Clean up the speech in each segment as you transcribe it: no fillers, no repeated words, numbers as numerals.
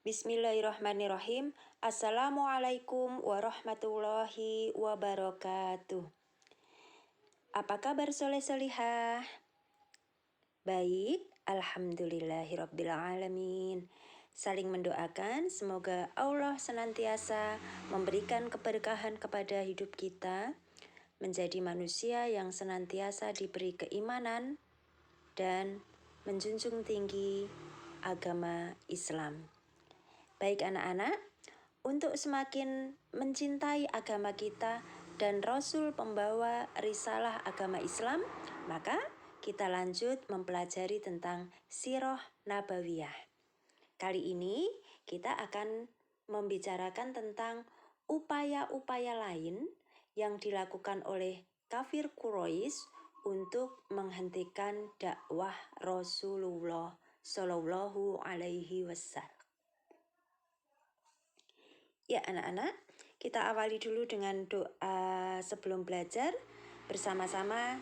Bismillahirrahmanirrahim. Assalamualaikum warahmatullahi wabarakatuh. Apa kabar soleh-solihah? Baik, alhamdulillahirrabbilalamin. Saling mendoakan semoga Allah senantiasa memberikan keberkahan kepada hidup kita, menjadi manusia yang senantiasa diberi keimanan dan menjunjung tinggi agama Islam. Baik anak-anak, untuk semakin mencintai agama kita dan Rasul pembawa risalah agama Islam, maka kita lanjut mempelajari tentang Sirah Nabawiyah. Kali ini kita akan membicarakan tentang upaya-upaya lain yang dilakukan oleh kafir Quraisy untuk menghentikan dakwah Rasulullah Shallallahu Alaihi Wasallam. Ya anak-anak, kita awali dulu dengan doa sebelum belajar. Bersama-sama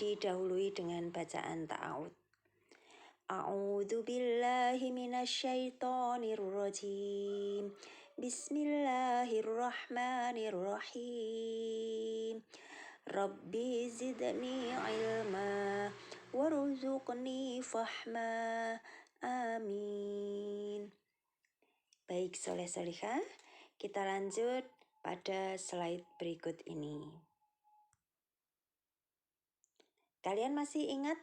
didahului dengan bacaan ta'awud. A'udzu billahi minasyaitonir rajim. Bismillahirrahmanirrahim. Rabbi zidni ilma warzuqni fahma. Amin. Baik soleh-solihah, kita lanjut pada slide berikut ini. Kalian masih ingat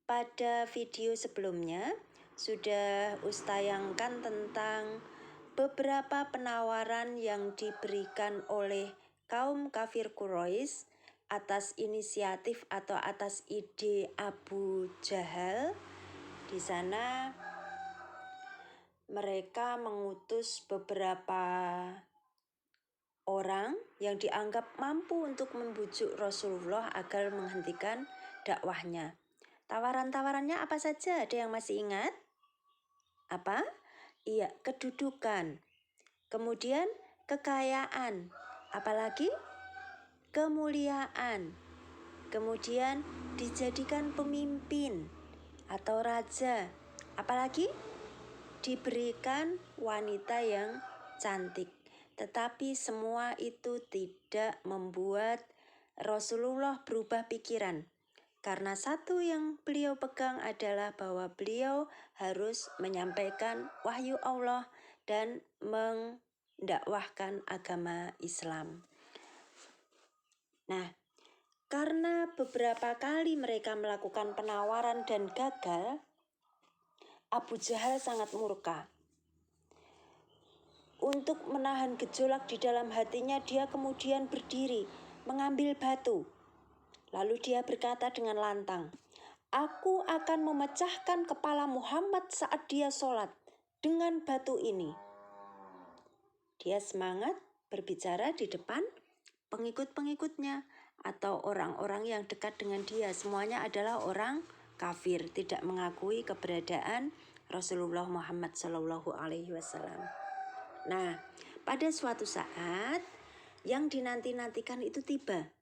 pada video sebelumnya sudah ustayangkan tentang beberapa penawaran yang diberikan oleh kaum kafir Quraisy atas inisiatif atau atas ide Abu Jahal. Di sana mereka mengutus beberapa orang yang dianggap mampu untuk membujuk Rasulullah agar menghentikan dakwahnya. Tawaran-tawarannya apa saja? Ada yang masih ingat? Apa? Iya, kedudukan. Kemudian kekayaan. Apalagi? Kemuliaan. Kemudian dijadikan pemimpin atau raja. Apalagi? Diberikan wanita yang cantik. Tetapi semua itu tidak membuat Rasulullah berubah pikiran. Karena satu yang beliau pegang adalah bahwa beliau harus menyampaikan wahyu Allah dan mendakwahkan agama Islam. Nah, karena beberapa kali mereka melakukan penawaran dan gagal, Abu Jahal sangat murka. Untuk menahan gejolak di dalam hatinya, dia kemudian berdiri, mengambil batu. Lalu dia berkata dengan lantang, "Aku akan memecahkan kepala Muhammad saat dia sholat dengan batu ini." Dia semangat berbicara di depan pengikut-pengikutnya atau orang-orang yang dekat dengan dia. Semuanya adalah orang kafir, tidak mengakui keberadaan Rasulullah Muhammad Sallallahu Alaihi Wasallam. Nah, pada suatu saat yang dinanti-nantikan itu tiba,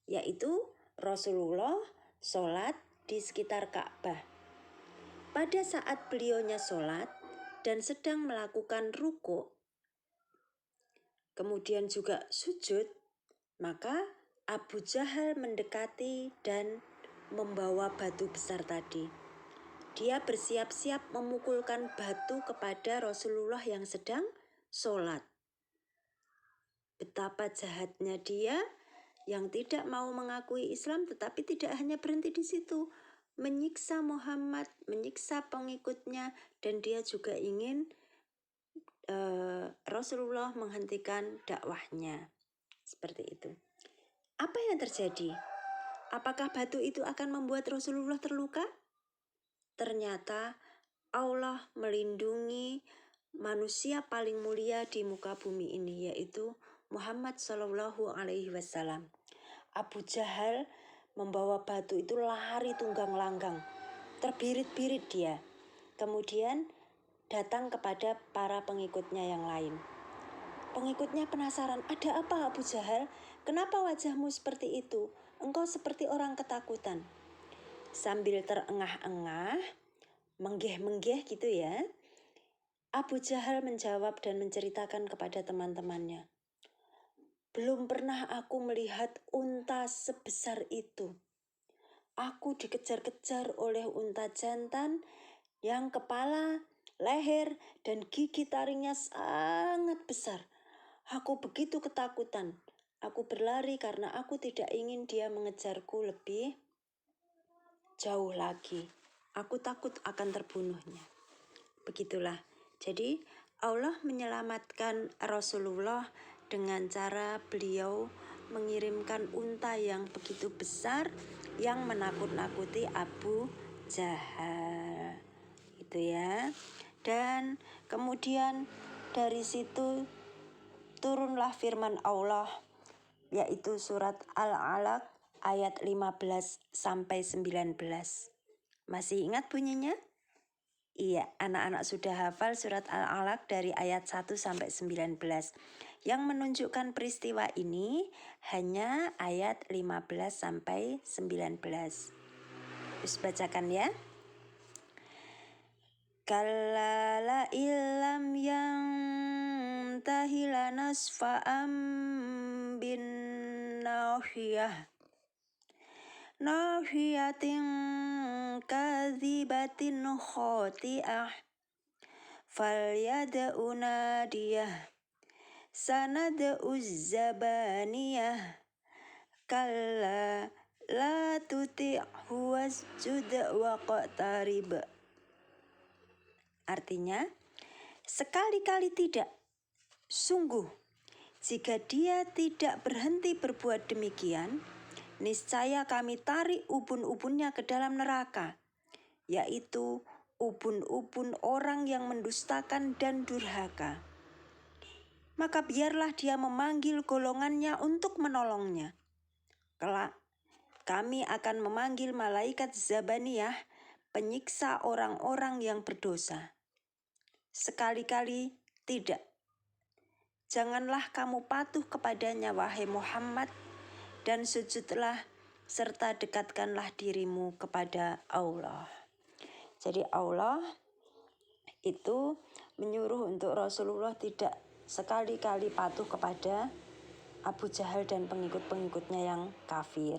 yaitu Rasulullah sholat di sekitar Ka'bah. Pada saat beliaunya sholat dan sedang melakukan ruku, kemudian juga sujud, maka Abu Jahal mendekati dan membawa batu besar tadi. Dia bersiap-siap memukulkan batu kepada Rasulullah yang sedang sholat. Betapa jahatnya dia yang tidak mau mengakui Islam, tetapi tidak hanya berhenti di situ, menyiksa Muhammad, menyiksa pengikutnya, dan dia juga ingin Rasulullah menghentikan dakwahnya. Seperti itu. Apa yang terjadi? Apakah batu itu akan membuat Rasulullah terluka? Ternyata Allah melindungi manusia paling mulia di muka bumi ini, yaitu Muhammad Sallallahu Alaihi Wasallam. Abu Jahal membawa batu itu lari tunggang langgang, terbirit-birit dia. Kemudian datang kepada para pengikutnya yang lain. Pengikutnya penasaran, "Ada apa Abu Jahal? Kenapa wajahmu seperti itu? Engkau seperti orang ketakutan." Sambil terengah-engah, menggeh-menggeh gitu ya, Abu Jahal menjawab dan menceritakan kepada teman-temannya, "Belum pernah aku melihat unta sebesar itu. Aku dikejar-kejar oleh unta jantan yang kepala, leher, dan gigi taringnya sangat besar. Aku begitu ketakutan. Aku berlari karena aku tidak ingin dia mengejarku lebih jauh lagi. Aku takut akan terbunuhnya." Begitulah. Jadi Allah menyelamatkan Rasulullah dengan cara beliau mengirimkan unta yang begitu besar yang menakut-nakuti Abu Jahal. Itu ya. Dan kemudian dari situ turunlah firman Allah, yaitu surat Al-Alaq ayat 15 sampai 19. Masih ingat bunyinya? Iya, anak-anak sudah hafal surat Al-Alaq dari ayat 1 sampai 19. Yang menunjukkan peristiwa ini hanya ayat 15 sampai 19. Terus bacakan ya. Kalla la illam yantahi lanasfa'am bin nahiyatin kadhibatin khoti'ah falyad'u nadiyah sanad'u zabaniyah kalla la tuti'hu wasjud waqtarib. Artinya, sekali-kali tidak, sungguh jika dia tidak berhenti berbuat demikian, niscaya kami tarik ubun-ubunnya ke dalam neraka, yaitu ubun-ubun orang yang mendustakan dan durhaka. Maka biarlah dia memanggil golongannya untuk menolongnya. Kelak, kami akan memanggil malaikat Zabaniyah, penyiksa orang-orang yang berdosa. Sekali-kali tidak. Janganlah kamu patuh kepadanya, wahai Muhammad, dan sujudlah serta dekatkanlah dirimu kepada Allah. Jadi Allah itu menyuruh untuk Rasulullah tidak sekali-kali patuh kepada Abu Jahal dan pengikut-pengikutnya yang kafir.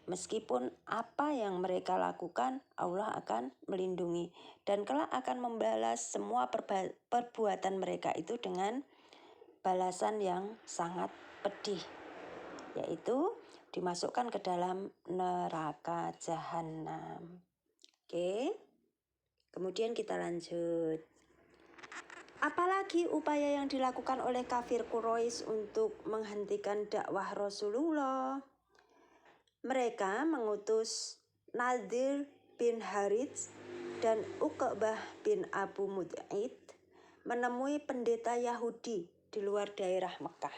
Meskipun apa yang mereka lakukan, Allah akan melindungi dan kelak akan membalas semua perbuatan mereka itu dengan balasan yang sangat pedih, yaitu dimasukkan ke dalam neraka jahanam. Oke, kemudian kita lanjut. Apalagi upaya yang dilakukan oleh kafir Quraisy untuk menghentikan dakwah Rasulullah? Mereka mengutus Nadir bin Harits dan Uqbah bin Abu Mud'id menemui pendeta Yahudi di luar daerah Mekah.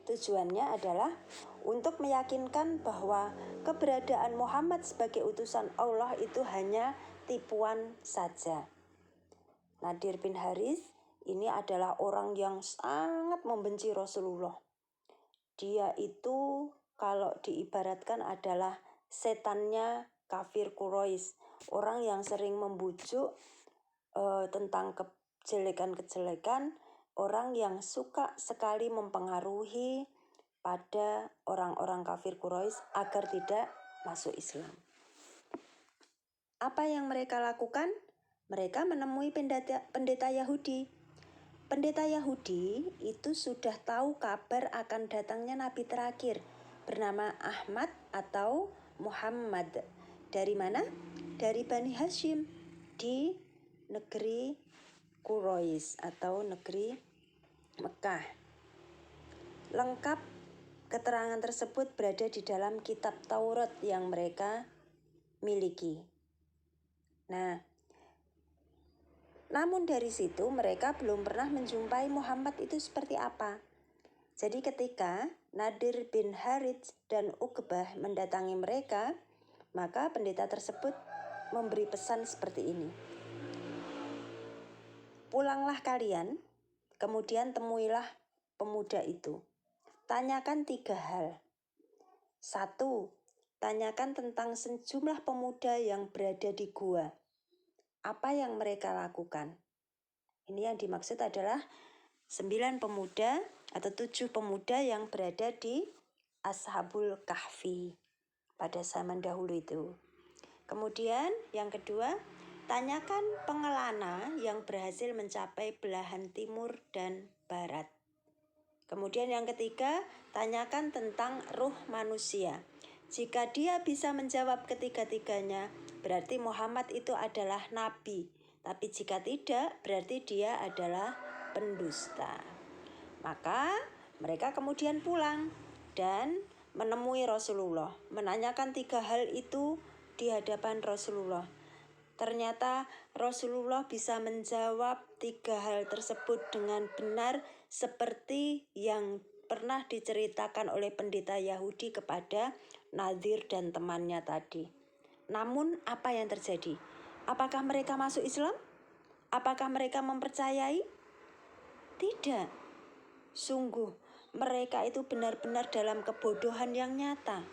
Tujuannya adalah untuk meyakinkan bahwa keberadaan Muhammad sebagai utusan Allah itu hanya tipuan saja. Nadir bin Harits ini adalah orang yang sangat membenci Rasulullah. Dia itu kalau diibaratkan adalah setannya kafir Quraisy, orang yang sering membujuk tentang kejelekan-kejelekan, orang yang suka sekali mempengaruhi pada orang-orang kafir Quraisy agar tidak masuk Islam. Apa yang mereka lakukan? Mereka menemui pendeta Yahudi. Pendeta Yahudi itu sudah tahu kabar akan datangnya Nabi terakhir bernama Ahmad atau Muhammad. Dari mana? Dari Bani Hashim di negeri Quraisy atau negeri Mekah. Lengkap keterangan tersebut berada di dalam kitab Taurat yang mereka miliki. Nah, namun dari situ mereka belum pernah menjumpai Muhammad itu seperti apa. Jadi ketika Nadir bin Harits dan Uqbah mendatangi mereka, maka pendeta tersebut memberi pesan seperti ini. Pulanglah kalian, kemudian temuilah pemuda itu. Tanyakan 3 hal. 1. Tanyakan tentang sejumlah pemuda yang berada di gua. Apa yang mereka lakukan? Ini yang dimaksud adalah 9 pemuda atau 7 pemuda yang berada di Ashabul Kahfi pada zaman dahulu itu. Kemudian yang kedua, tanyakan pengelana yang berhasil mencapai belahan timur dan barat. Kemudian yang ketiga, tanyakan tentang ruh manusia. Jika dia bisa menjawab ketiga-tiganya, berarti Muhammad itu adalah nabi. Tapi jika tidak, berarti dia adalah pendusta. Maka mereka kemudian pulang dan menemui Rasulullah, menanyakan 3 hal itu di hadapan Rasulullah. Ternyata Rasulullah bisa menjawab 3 hal tersebut dengan benar seperti yang pernah diceritakan oleh pendeta Yahudi kepada Nadir dan temannya tadi. Namun apa yang terjadi? Apakah mereka masuk Islam? Apakah mereka mempercayai? Tidak. Sungguh, mereka itu benar-benar dalam kebodohan yang nyata.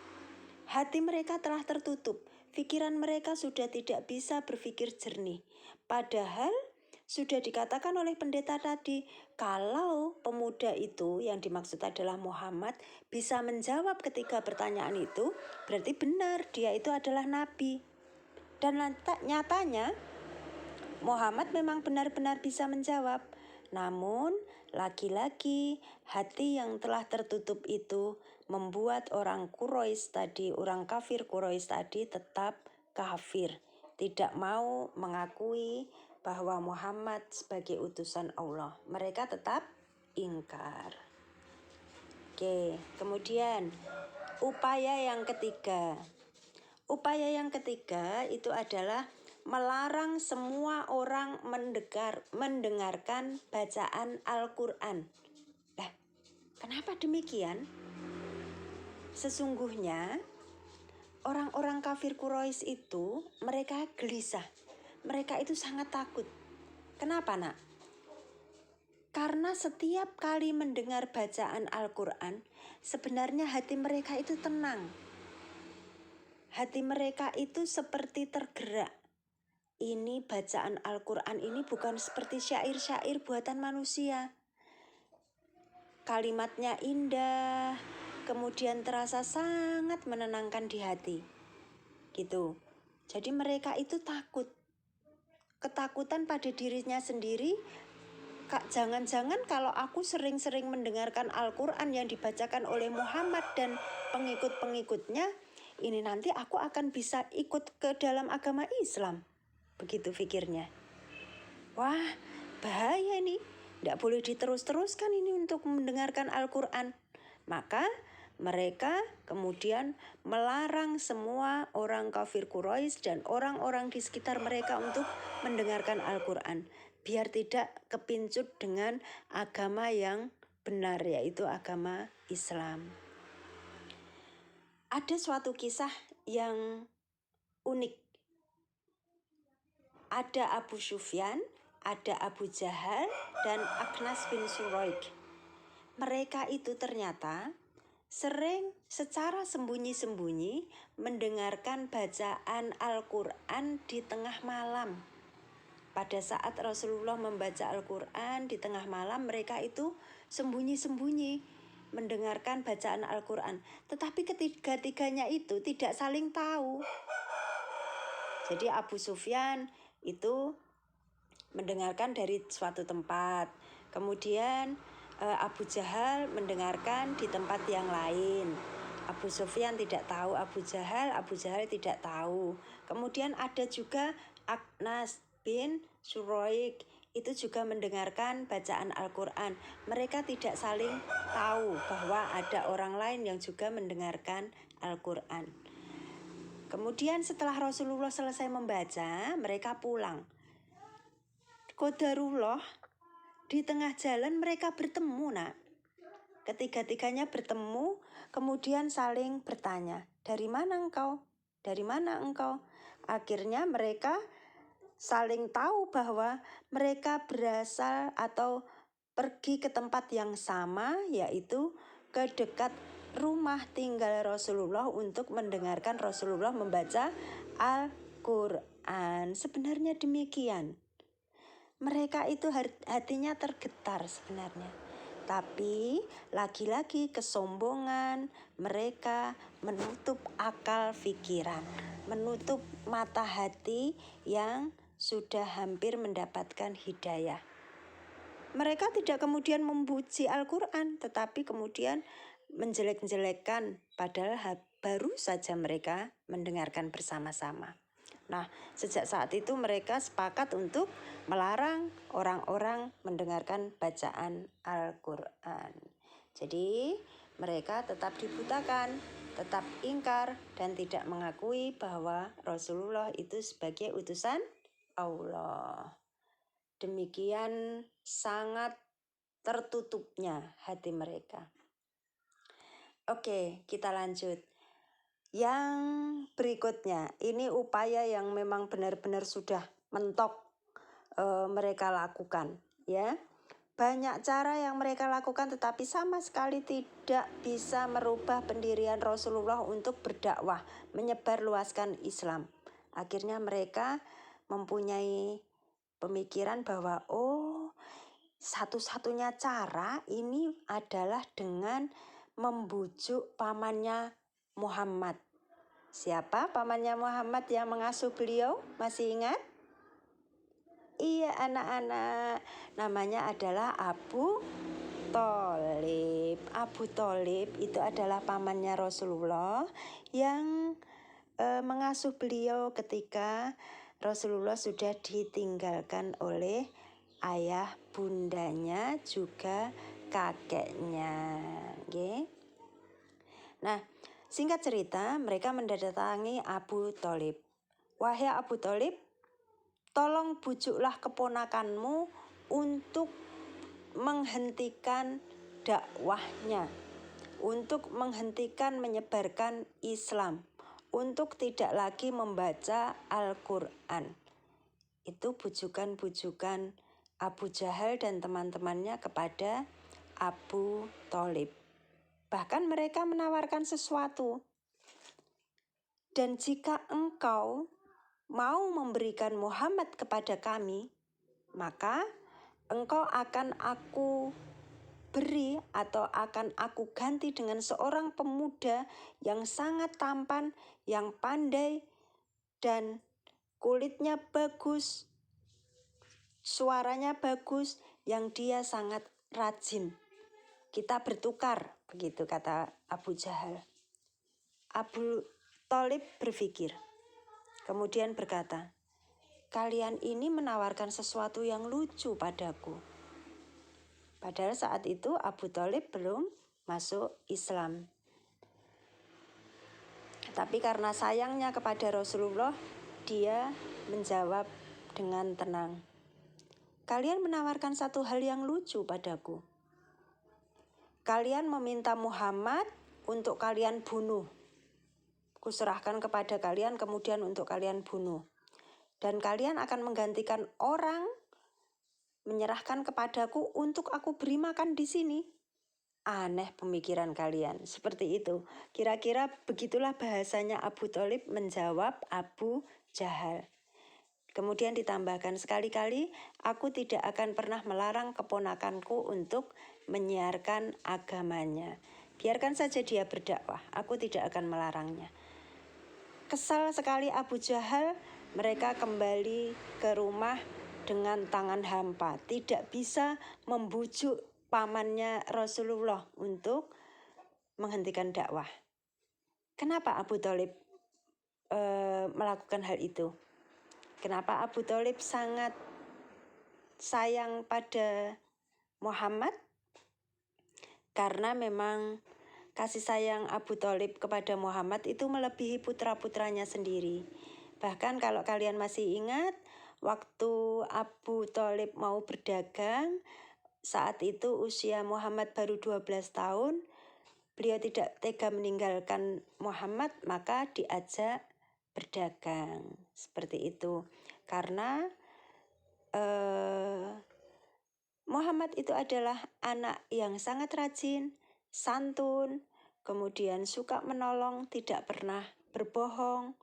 Hati mereka telah tertutup, pikiran mereka sudah tidak bisa berpikir jernih. Padahal sudah dikatakan oleh pendeta tadi, kalau pemuda itu yang dimaksud adalah Muhammad bisa menjawab ketiga pertanyaan itu, berarti benar dia itu adalah nabi. Dan nyatanya Muhammad memang benar-benar bisa menjawab. Namun, lagi-lagi hati yang telah tertutup itu membuat orang Quraisy tadi, orang kafir Quraisy tadi tetap kafir. Tidak mau mengakui bahwa Muhammad sebagai utusan Allah. Mereka tetap ingkar. Oke, kemudian upaya yang ketiga. Upaya yang ketiga itu adalah melarang semua orang mendengarkan bacaan Al-Quran. Nah, kenapa demikian? Sesungguhnya orang-orang kafir Quraisy itu mereka gelisah. Mereka itu sangat takut. Kenapa, Nak? Karena setiap kali mendengar bacaan Al-Quran, sebenarnya hati mereka itu tenang. Hati mereka itu seperti tergerak. Ini bacaan Al-Quran ini bukan seperti syair-syair buatan manusia. Kalimatnya indah, kemudian terasa sangat menenangkan di hati. Gitu. Jadi mereka itu takut. Ketakutan pada dirinya sendiri. Kak, jangan-jangan kalau aku sering-sering mendengarkan Al-Quran yang dibacakan oleh Muhammad dan pengikut-pengikutnya, ini nanti aku akan bisa ikut ke dalam agama Islam. Begitu pikirnya. Wah, bahaya nih. Tidak boleh diterus-teruskan ini untuk mendengarkan Al-Quran. Maka mereka kemudian melarang semua orang kafir Quraisy dan orang-orang di sekitar mereka untuk mendengarkan Al-Quran. Biar tidak kepincut dengan agama yang benar, yaitu agama Islam. Ada suatu kisah yang unik. Ada Abu Sufyan, ada Abu Jahal, dan Akhnas bin Suraik. Mereka itu ternyata sering secara sembunyi-sembunyi mendengarkan bacaan Al-Quran di tengah malam. Pada saat Rasulullah membaca Al-Quran di tengah malam, mereka itu sembunyi-sembunyi mendengarkan bacaan Al-Quran. Tetapi ketiga-tiganya itu tidak saling tahu. Jadi Abu Sufyan itu mendengarkan dari suatu tempat. Kemudian Abu Jahal mendengarkan di tempat yang lain. Abu Sufyan tidak tahu Abu Jahal tidak tahu. Kemudian ada juga Akhnas bin Suraik, itu juga mendengarkan bacaan Al-Quran. Mereka tidak saling tahu bahwa ada orang lain yang juga mendengarkan Al-Quran. Kemudian setelah Rasulullah selesai membaca, mereka pulang. Qadarullah, di tengah jalan mereka bertemu, Nak. Ketiga-tiganya bertemu, kemudian saling bertanya, "Dari mana engkau? Dari mana engkau?" Akhirnya mereka saling tahu bahwa mereka berasal atau pergi ke tempat yang sama, yaitu ke dekat rumah tinggal Rasulullah untuk mendengarkan Rasulullah membaca Al-Quran. Sebenarnya demikian. Mereka itu hatinya tergetar sebenarnya. Tapi lagi-lagi kesombongan mereka menutup akal pikiran, menutup mata hati yang sudah hampir mendapatkan hidayah. Mereka tidak kemudian memuji Al-Quran, tetapi kemudian menjelek-jelekkan, padahal baru saja mereka mendengarkan bersama-sama. Nah, sejak saat itu mereka sepakat untuk melarang orang-orang mendengarkan bacaan Al-Quran. Jadi mereka tetap dibutakan, tetap ingkar, dan tidak mengakui bahwa Rasulullah itu sebagai utusan Allah. Demikian sangat tertutupnya hati mereka. Oke, kita lanjut. Yang berikutnya, ini upaya yang memang benar-benar sudah mentok mereka lakukan, ya. Banyak cara yang mereka lakukan tetapi sama sekali tidak bisa merubah pendirian Rasulullah untuk berdakwah, menyebarluaskan Islam. Akhirnya mereka mempunyai pemikiran bahwa satu-satunya cara ini adalah dengan membujuk pamannya Muhammad. Siapa pamannya Muhammad yang mengasuh beliau? Masih ingat? Iya anak-anak, namanya adalah Abu Thalib. Abu Thalib itu adalah pamannya Rasulullah yang mengasuh beliau ketika Rasulullah sudah ditinggalkan oleh ayah bundanya juga kakeknya. Okay? Nah, singkat cerita, mereka mendatangi Abu Thalib. Wahai Abu Thalib, tolong bujuklah keponakanmu untuk menghentikan dakwahnya, untuk menghentikan menyebarkan Islam, untuk tidak lagi membaca Al-Quran. Itu bujukan-bujukan Abu Jahal dan teman-temannya kepada Abu Thalib. Bahkan mereka menawarkan sesuatu. Dan jika engkau mau memberikan Muhammad kepada kami, maka engkau akan aku beri atau akan aku ganti dengan seorang pemuda yang sangat tampan, yang pandai, dan kulitnya bagus, suaranya bagus, yang dia sangat rajin. Kita bertukar, begitu kata Abu Jahal. Abu Thalib berpikir, kemudian berkata, kalian ini menawarkan sesuatu yang lucu padaku. Padahal saat itu Abu Thalib belum masuk Islam. Tapi karena sayangnya kepada Rasulullah, dia menjawab dengan tenang. Kalian menawarkan satu hal yang lucu padaku. Kalian meminta Muhammad untuk kalian bunuh. Kuserahkan kepada kalian kemudian untuk kalian bunuh. Dan kalian akan menggantikan orang menyerahkan kepadaku untuk aku beri makan di sini. Aneh pemikiran kalian, seperti itu. Kira-kira begitulah bahasanya Abu Thalib menjawab Abu Jahal. Kemudian ditambahkan, sekali-kali aku tidak akan pernah melarang keponakanku untuk menyiarkan agamanya. Biarkan saja dia berdakwah, aku tidak akan melarangnya. Kesal sekali Abu Jahal, mereka kembali ke rumah dengan tangan hampa. Tidak bisa membujuk pamannya Rasulullah untuk menghentikan dakwah. Kenapa Abu Thalib melakukan hal itu? Kenapa Abu Thalib sangat sayang pada Muhammad? Karena memang kasih sayang Abu Thalib kepada Muhammad itu melebihi putra-putranya sendiri. Bahkan kalau kalian masih ingat, waktu Abu Thalib mau berdagang, saat itu usia Muhammad baru 12 tahun, beliau tidak tega meninggalkan Muhammad, maka diajak berdagang. Seperti itu. Karena Muhammad itu adalah anak yang sangat rajin, santun, kemudian suka menolong, tidak pernah berbohong,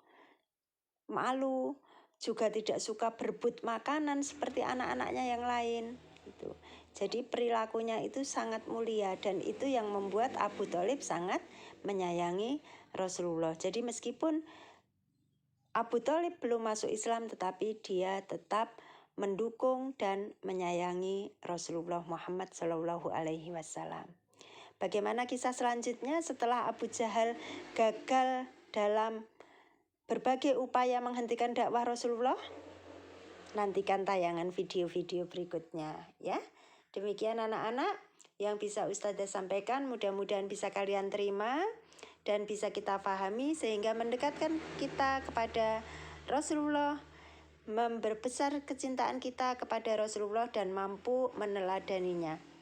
malu. juga tidak suka berebut makanan seperti anak-anaknya yang lain. Gitu. Jadi perilakunya itu sangat mulia dan itu yang membuat Abu Thalib sangat menyayangi Rasulullah. Jadi meskipun Abu Thalib belum masuk Islam tetapi dia tetap mendukung dan menyayangi Rasulullah Muhammad SAW. Bagaimana kisah selanjutnya setelah Abu Jahal gagal dalam berbagai upaya menghentikan dakwah Rasulullah? Nantikan tayangan video-video berikutnya ya. Demikian anak-anak yang bisa Ustazah sampaikan, mudah-mudahan bisa kalian terima dan bisa kita pahami sehingga mendekatkan kita kepada Rasulullah, memperbesar kecintaan kita kepada Rasulullah dan mampu meneladaninya.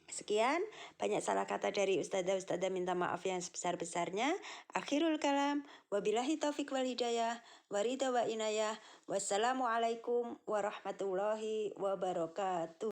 Sekian, banyak salah kata dari Ustazah minta maaf yang sebesar-besarnya. Akhirul kalam, wabillahi taufiq wal hidayah, waridha wa inayah, wassalamualaikum warahmatullahi wabarakatuh.